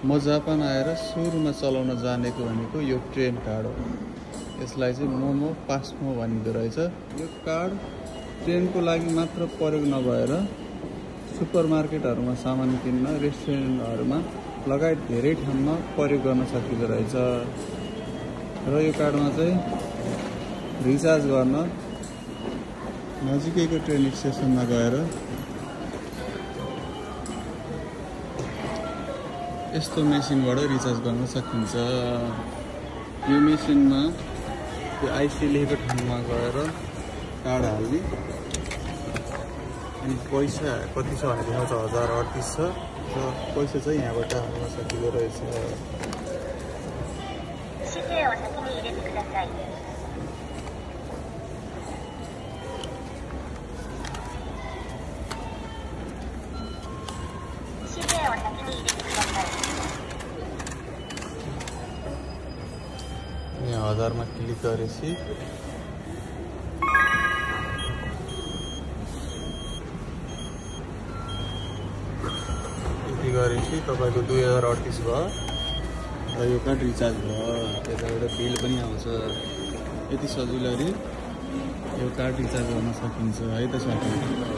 म जापान आएर सुरुमा चलाउन जानेको भनेको यो ट्रेन कार्ड हो। यसलाई चाहिँ मोमो पासमो भनिँदो रहेछ। यो कार्ड ट्रेनको लागि मात्र प्रयोग नभएर सुपरमार्केटहरूमा सामान किन्न, रेस्टुरेन्टहरूमा लगायत धेरै ठाउँमा प्रयोग गर्न सकिँदो रहेछ। र यो कार्डमा चाहिँ रिचार्ज गर्न नजिकैको ट्रेन स्टेसनमा गएर यस्तो मेसिनबाट रिचार्ज गर्न सकिन्छ। यो मेसिनमा त्यो आइसी लेखेको ठाउँमा गएर कार्ड हाल्ने अनि पैसा कति छ भने देखाउँछ 1038 छ र पैसा चाहिँ यहाँबाट हाल्न सकिँदो रहेछ। यहाँ 1000 मा क्लिक गरेपछि यति गरेपछि तपाईको 2038 भयो र यो कार्ड रिचार्ज भयो। यताबाट बिल पनि आउँछ। यति सजिलैले यो कार्ड रिचार्ज गर्न सकिन्छ है त साथी।